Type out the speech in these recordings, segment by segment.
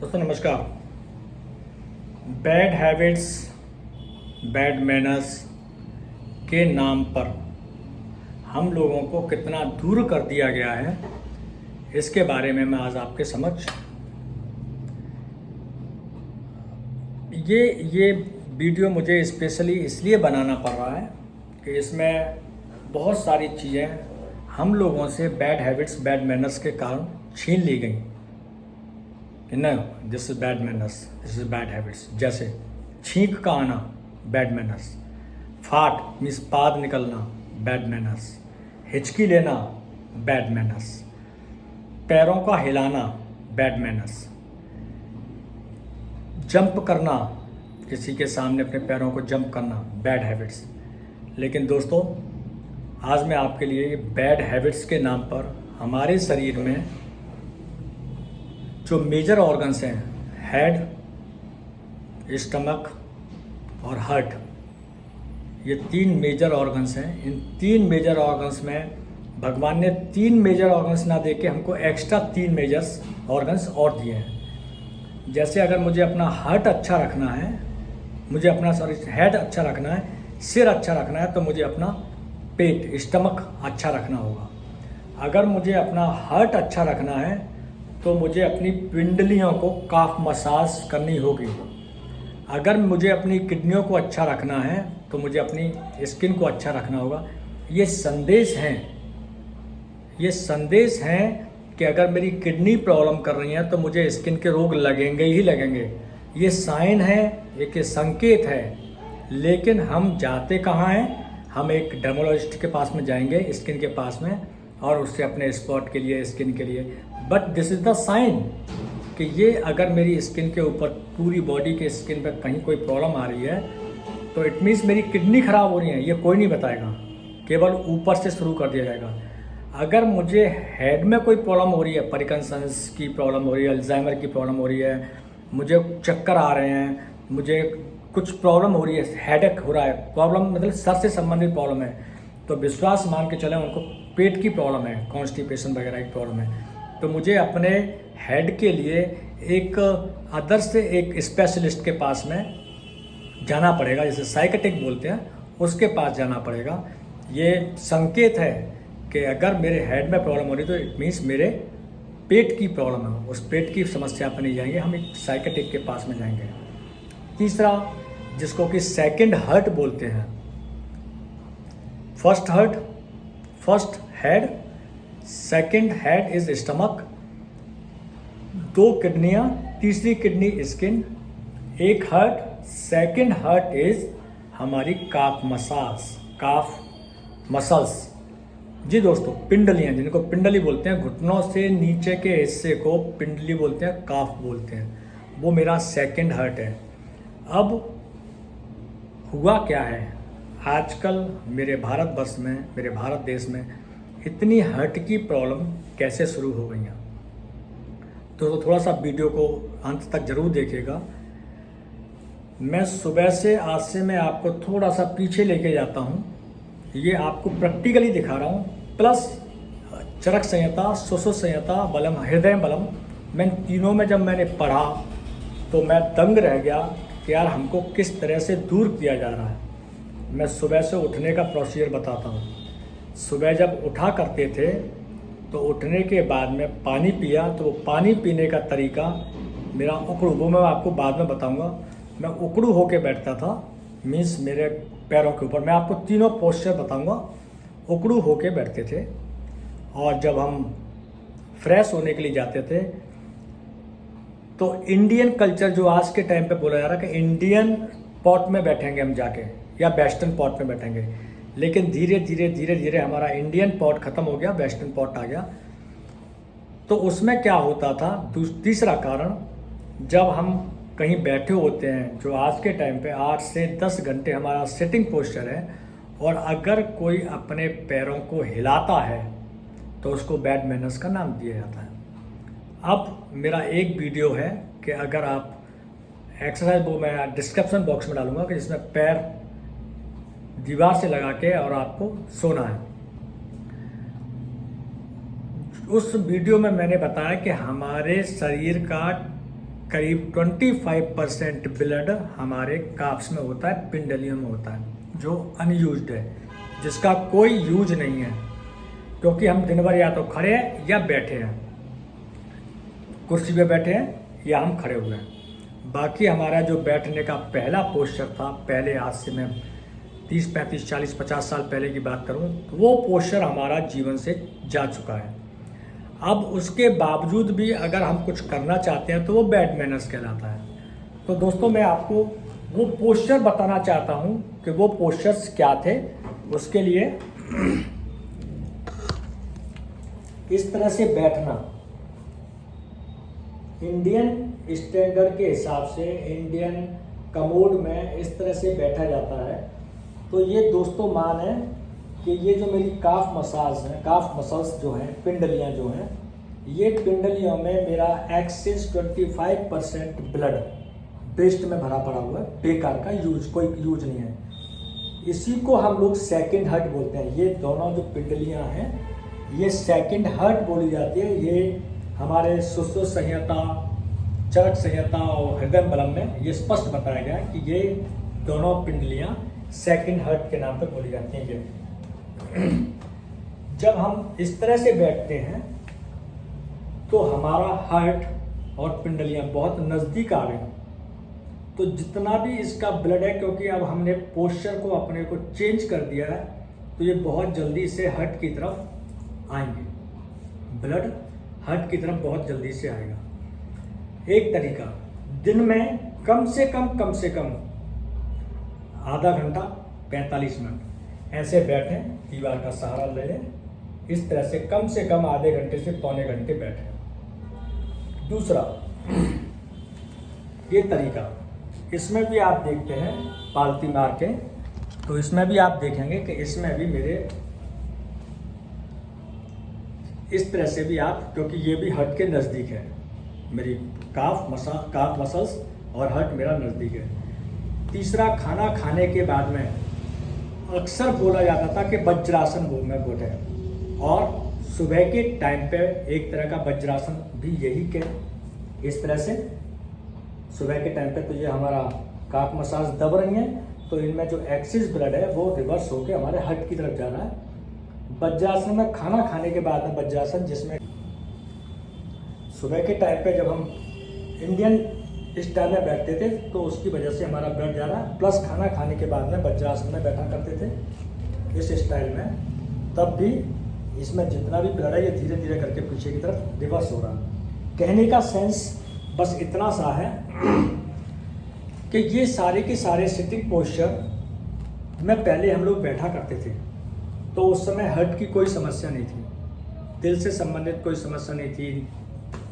दोस्तों नमस्कार। Bad habits, bad manners के नाम पर हम लोगों को कितना दूर कर दिया गया है, इसके बारे में मैं आज आपके समक्ष ये वीडियो मुझे स्पेशली इसलिए बनाना पड़ रहा है कि इसमें बहुत सारी चीज़ें हम लोगों से बैड हैबिट्स, बैड मैनर्स के कारण छीन ली गई। No, this is bad manners, this is bad habits. जैसे छींक का आना, बैड मैनर्स। फाट मीन्स पाद निकलना, बैड मैनर्स। हिचकी लेना, बैड मैनर्स। पैरों का हिलाना, बैड मैनर्स। जंप करना, किसी के सामने अपने पैरों को जंप करना, बैड हैबिट्स। लेकिन दोस्तों, आज मैं आपके लिए बैड हैबिट्स के नाम पर हमारे शरीर में जो मेजर ऑर्गन्स हैं, हेड, स्टमक और हार्ट, ये 3 मेजर ऑर्गन्स हैं। इन 3 मेजर ऑर्गन्स में भगवान ने 3 मेजर ऑर्गन्स ना दे के हमको एक्स्ट्रा 3 मेजर ऑर्गन्स और दिए हैं। जैसे अगर मुझे अपना हार्ट अच्छा रखना है, मुझे अपना हेड अच्छा रखना है, सिर अच्छा रखना है, तो मुझे अपना पेट, स्टमक अच्छा रखना होगा। अगर मुझे अपना हार्ट अच्छा रखना है तो मुझे अपनी पिंडलियों को काफ मसाज करनी होगी। अगर मुझे अपनी किडनियों को अच्छा रखना है तो मुझे अपनी स्किन को अच्छा रखना होगा। ये संदेश हैं कि अगर मेरी किडनी प्रॉब्लम कर रही है तो मुझे स्किन के रोग लगेंगे ही लगेंगे। ये साइन है, एक संकेत है। लेकिन हम जाते कहाँ हैं? हम एक डर्मोलॉजिस्ट के पास में जाएंगे, स्किन के पास में, और उससे अपने स्पॉट के लिए, स्किन के लिए। But this is the sign कि ये अगर मेरी स्किन के ऊपर, पूरी बॉडी के स्किन पर कहीं कोई प्रॉब्लम आ रही है तो इट मीन्स मेरी किडनी ख़राब हो रही है। ये कोई नहीं बताएगा, केवल ऊपर से शुरू कर दिया जाएगा। अगर मुझे हेड में कोई प्रॉब्लम हो रही है, पार्किंसंस की प्रॉब्लम हो रही है, अल्जाइमर की प्रॉब्लम हो रही है, मुझे चक्कर आ रहे हैं, मुझे कुछ प्रॉब्लम हो रही है, हेडेक हो रहा है, प्रॉब्लम मतलब सर से संबंधित प्रॉब्लम है, तो विश्वास मान के चलें उनको पेट की प्रॉब्लम है, कॉन्स्टिपेशन वगैरह की प्रॉब्लम है, तो मुझे अपने हेड के लिए एक अदर से एक स्पेशलिस्ट के पास में जाना पड़ेगा, जैसे साइकेट्रिक बोलते हैं, उसके पास जाना पड़ेगा। ये संकेत है कि अगर मेरे हेड में प्रॉब्लम हो रही तो इट मीन्स मेरे पेट की प्रॉब्लम है। उस पेट की समस्या पर नहीं जाएंगे, हम एक साइकेट्रिक के पास में जाएंगे। तीसरा, जिसको कि सेकंड हार्ट बोलते हैं। First heart, first head, second head is stomach, 2 किडनियाँ, तीसरी किडनी स्किन, एक हार्ट, सेकंड हार्ट इज हमारी काफ मसाज, काफ मसल्स। जी दोस्तों, पिंडलियाँ, जिनको पिंडली बोलते हैं, घुटनों से नीचे के हिस्से को पिंडली बोलते हैं, काफ बोलते हैं, वो मेरा सेकंड हार्ट है। अब हुआ क्या है, आजकल मेरे भारतवर्ष में, मेरे भारत देश में इतनी हार्ट की प्रॉब्लम कैसे शुरू हो गई हैं? तो थोड़ा सा वीडियो को अंत तक जरूर देखिएगा। मैं सुबह से, आज से मैं आपको थोड़ा सा पीछे लेके जाता हूँ। ये आपको प्रैक्टिकली दिखा रहा हूँ, प्लस चरक संहिता, सुश्रुत संहिता, बलम, हृदय बलम, मैं तीनों में जब मैंने पढ़ा तो मैं दंग रह गया कि यार हमको किस तरह से दूर किया जा रहा है। मैं सुबह से उठने का प्रोसीजर बताता हूँ। सुबह जब उठा करते थे तो उठने के बाद में पानी पिया, तो वो पानी पीने का तरीका मेरा उकड़ू, वो मैं आपको बाद में बताऊंगा। मैं उकड़ू होके बैठता था, मीन्स मेरे पैरों के ऊपर, मैं आपको तीनों पोस्चर बताऊंगा। उकड़ू होके बैठते थे। और जब हम फ्रेश होने के लिए जाते थे तो इंडियन कल्चर, जो आज के टाइम पे बोला जा रहा है कि इंडियन पॉट में बैठेंगे हम जाके, या वेस्टर्न पॉट में बैठेंगे, लेकिन धीरे धीरे हमारा इंडियन पॉट खत्म हो गया, वेस्टर्न पॉट आ गया। तो उसमें क्या होता था, तीसरा कारण, जब हम कहीं बैठे होते हैं, जो आज के टाइम पे 8 से 10 घंटे हमारा सिटिंग पोस्चर है, और अगर कोई अपने पैरों को हिलाता है तो उसको बैड मैनर्स का नाम दिया जाता है। अब मेरा एक वीडियो है कि अगर आप एक्सरसाइज, वो मैं डिस्क्रिप्शन बॉक्स में डालूंगा, कि जिसमें पैर दीवार से लगा के और आपको सोना है। उस वीडियो में मैंने बताया कि हमारे शरीर का करीब 25% ब्लड हमारे काफ्स में होता है, पिंडलियों में होता है, जो अनयूज्ड है, जिसका कोई यूज नहीं है, क्योंकि हम दिन भर या तो खड़े हैं या बैठे हैं, कुर्सी पे बैठे हैं या हम खड़े हुए हैं। बाकी हमारा जो बैठने का पहला पोस्चर था, पहले आज से मैं 30, 35, 40, 50 साल पहले की बात करूं, तो वो पोस्चर हमारा जीवन से जा चुका है। अब उसके बावजूद भी अगर हम कुछ करना चाहते हैं तो वो बैड मैनर्स कहलाता है। तो दोस्तों, मैं आपको वो पोस्चर बताना चाहता हूं कि वो पोस्चर्स क्या थे। उसके लिए इस तरह से बैठना, इंडियन स्टैंडर्ड के हिसाब से, इंडियन कमोड में इस तरह से बैठा जाता है। तो ये दोस्तों मान है कि ये जो मेरी काफ मसाज है, काफ मसल्स जो हैं, पिंडलियाँ जो हैं, ये पिंडलियों में मेरा एक्सेस 25% ब्लड ब्रेस्ट में भरा पड़ा हुआ है, बेकार का, कोई यूज नहीं है। इसी को हम लोग सेकंड हार्ट बोलते हैं। ये दोनों जो पिंडलियाँ हैं, ये सेकंड हार्ट बोली जाती है। ये हमारे सुश्रुत संहिता, चरक संहिता और हृदय बलम में ये स्पष्ट बताया गया है कि ये दोनों पिंडलियाँ सेकंड हार्ट के नाम पर बोली जाती हैं। ये जब हम इस तरह से बैठते हैं तो हमारा हार्ट और पिंडलियाँ बहुत नज़दीक आ गई। तो जितना भी इसका ब्लड है, क्योंकि अब हमने पोस्चर को अपने को चेंज कर दिया है, तो ये बहुत जल्दी से हार्ट की तरफ आएंगे, ब्लड हार्ट की तरफ बहुत जल्दी से आएगा। एक तरीका, दिन में कम से कम आधा घंटा 45 मिनट ऐसे बैठें, दीवार का सहारा ले लें, इस तरह से कम आधे घंटे से पौने घंटे बैठें। दूसरा ये तरीका, इसमें भी आप देखते हैं पालती मार के, तो इसमें भी आप देखेंगे कि इसमें भी मेरे इस तरह से भी आप, क्योंकि ये भी हार्ट के नज़दीक है, मेरी काफ मसल्स और हार्ट मेरा नज़दीक है। तीसरा, खाना खाने के बाद में अक्सर बोला जाता था कि वज्रासन में बैठे, और सुबह के टाइम पे एक तरह का वज्रासन भी यही के इस तरह से सुबह के टाइम पे, तो ये हमारा काफ मसाज दब रही है, तो इनमें जो एक्सिस ब्लड है वो रिवर्स होकर हमारे हार्ट की तरफ जा रहा है। वज्रासन में खाना खाने के बाद में वज्रासन, जिसमें सुबह के टाइम पे जब हम इंडियन स्टाइल में बैठते थे तो उसकी वजह से हमारा ब्लड जा रहा है, प्लस खाना खाने के बाद में वज्रासन में बैठा करते थे इस स्टाइल में, तब भी इसमें जितना भी ब्लड है ये धीरे धीरे करके पीछे की तरफ रिवर्स हो रहा है। कहने का सेंस बस इतना सा है कि ये सारे के सारे सिटिंग पोस्चर में पहले हम लोग बैठा करते थे, तो उस समय हार्ट की कोई समस्या नहीं थी, दिल से संबंधित कोई समस्या नहीं थी,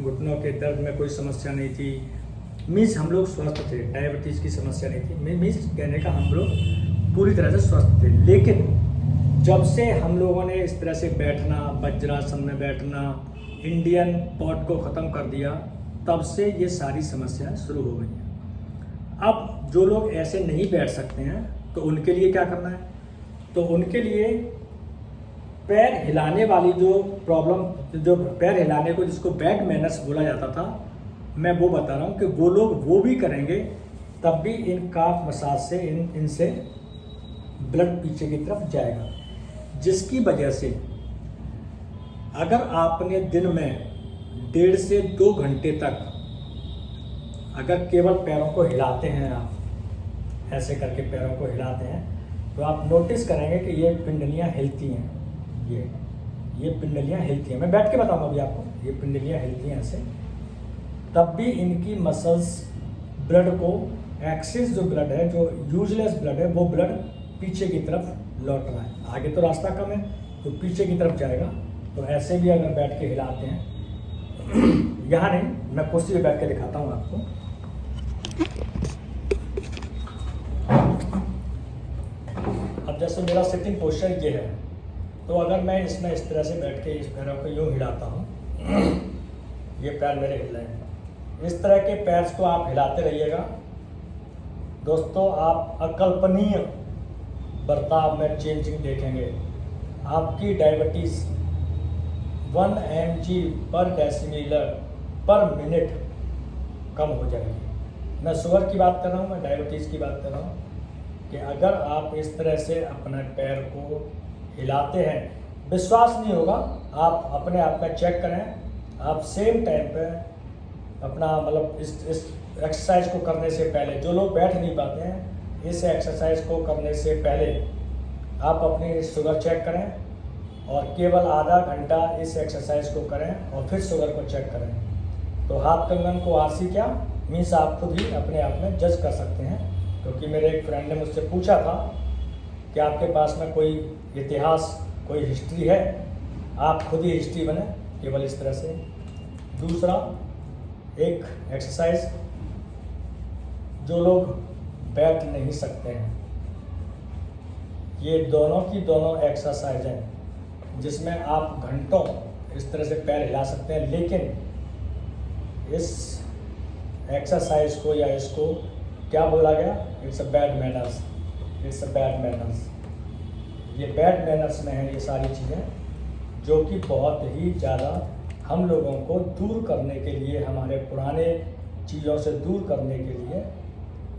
घुटनों के दर्द में कोई समस्या नहीं थी, मीन्स हम लोग स्वस्थ थे, डायबिटीज़ की समस्या नहीं थी, मीन्स कहने का हम लोग पूरी तरह से स्वस्थ थे। लेकिन जब से हम लोगों ने इस तरह से बैठना, वज्रासन में बैठना, इंडियन पॉट को ख़त्म कर दिया, तब से ये सारी समस्याएं शुरू हो गई हैं। अब जो लोग ऐसे नहीं बैठ सकते हैं तो उनके लिए क्या करना है, तो उनके लिए पैर हिलाने वाली जो प्रॉब्लम, जो पैर हिलाने को जिसको बैड मैनर्स बोला जाता था, मैं वो बता रहा हूँ कि वो लोग वो भी करेंगे, तब भी इन काफ मसाज से इनसे ब्लड पीछे की तरफ जाएगा, जिसकी वजह से अगर आपने दिन में 1.5 से 2 घंटे तक अगर केवल पैरों को हिलाते हैं, आप ऐसे करके पैरों को हिलाते हैं, तो आप नोटिस करेंगे कि ये पिंडलियाँ हिलती हैं, ये पिंडलियाँ हिलती हैं। मैं बैठ के बताऊंगा अभी आपको, ये पिंडलियाँ हिलती हैं ऐसे, तब भी इनकी मसल्स ब्लड को, एक्सेस जो ब्लड है, जो यूजलेस ब्लड है, वो ब्लड पीछे की तरफ लौट रहा है। आगे तो रास्ता कम है तो पीछे की तरफ जाएगा। तो ऐसे भी अगर बैठ के हिलाते हैं, यहाँ नहीं, मैं कुर्सी पे बैठ के दिखाता हूँ आपको। अब जैसे मेरा सिटिंग पोस्चर ये है, तो अगर मैं इसमें इस तरह से बैठ के इस पैरों को यूँ हिलाता हूँ, ये पैर मेरे हिल रहे हैं, इस तरह के पैर को आप हिलाते रहिएगा दोस्तों, आप अकल्पनीय बर्ताव में चेंजिंग देखेंगे। आपकी डायबिटीज़ 1 mg/dL/मिनट कम हो जाएगी। मैं शुगर की बात कर रहा हूँ, मैं डायबिटीज़ की बात कर रहा हूँ कि अगर आप इस तरह से अपने पैर को हिलाते हैं, विश्वास नहीं होगा, आप अपने आप में चेक करें। आप सेम टाइम पे अपना मतलब इस एक्सरसाइज को करने से पहले, जो लोग बैठ नहीं पाते हैं, इस एक्सरसाइज को करने से पहले आप अपनी शुगर चेक करें और केवल आधा घंटा इस एक्सरसाइज को करें और फिर शुगर को चेक करें। तो हाथ कंगन को आरसी क्या मीन्स आप खुद ही अपने आप में जज कर सकते हैं। क्योंकि मेरे एक फ्रेंड ने मुझसे पूछा था कि आपके पास में कोई इतिहास, कोई हिस्ट्री है, आप खुद ही हिस्ट्री बने केवल इस तरह से। दूसरा, एक एक्सरसाइज, जो लोग बैठ नहीं सकते हैं, ये दोनों की दोनों एक्सरसाइज हैं जिसमें आप घंटों इस तरह से पैर हिला सकते हैं। लेकिन इस एक्सरसाइज को या इसको क्या बोला गया, it's a bad manners, it's a bad manners. ये बैड मैनर्स में है ये सारी चीज़ें, जो कि बहुत ही ज़्यादा हम लोगों को दूर करने के लिए, हमारे पुराने चीज़ों से दूर करने के लिए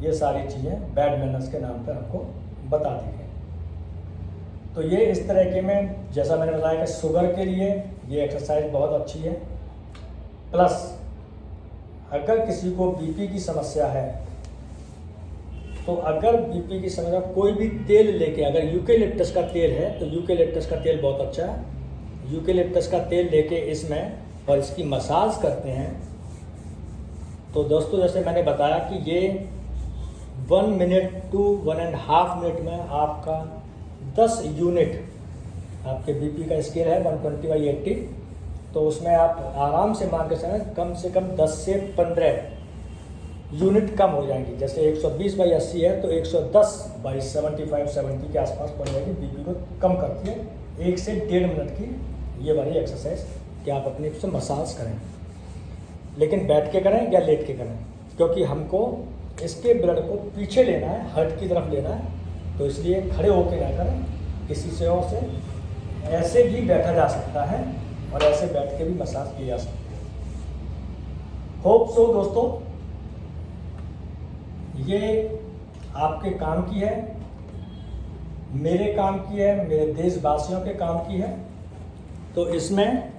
ये सारी चीज़ें बैड मैनर्स के नाम पर आपको बता दी गई। तो ये इस तरह के में, जैसा मैंने बताया कि शुगर के लिए ये एक्सरसाइज बहुत अच्छी है। प्लस अगर किसी को बीपी की समस्या है, तो अगर बीपी की समस्या, कोई भी तेल लेके, अगर यूकेलिप्टस का तेल है तो यूकेलिप्टस का तेल बहुत अच्छा है। यूकेलिप्टस का तेल लेके इसमें और इसकी मसाज करते हैं, तो दोस्तों जैसे मैंने बताया कि ये 1 मिनट टू 1.5 मिनट में आपका 10 यूनिट, आपके बीपी का स्केल है 120/80, तो उसमें आप आराम से मान के चलें कम से कम 10 से 15 यूनिट कम हो जाएंगी। जैसे 120/80 है तो 110/75-70 के आसपास पड़ जाएगी, बीपी को कम करती है। 1 से 1.5 मिनट की ये वाली एक्सरसाइज कि आप अपने से मसाज करें, लेकिन बैठ के करें या लेट के करें, क्योंकि हमको इसके ब्लड को पीछे लेना है, हार्ट की तरफ लेना है। तो इसलिए खड़े होकर ना करें, किसी से और से ऐसे भी बैठा जा सकता है और ऐसे बैठ के भी मसाज की जा सकती है। होप सो दोस्तों ये आपके काम की है, मेरे काम की है, मेरे देशवासियों के काम की है। तो इसमें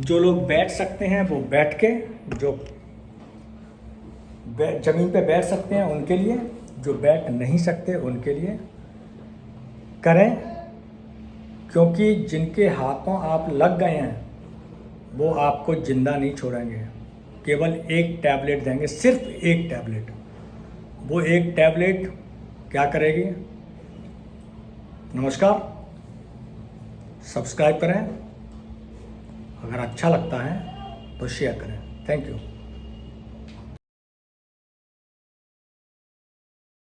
जो लोग बैठ सकते हैं वो बैठ के, जो ज़मीन पे बैठ सकते हैं उनके लिए, जो बैठ नहीं सकते उनके लिए करें। क्योंकि जिनके हाथों आप लग गए हैं वो आपको जिंदा नहीं छोड़ेंगे, केवल एक टैबलेट देंगे, सिर्फ एक टैबलेट। वो एक टैबलेट क्या करेगी? नमस्कार, सब्सक्राइब करें, अगर अच्छा लगता है तो शेयर करें। Thank you.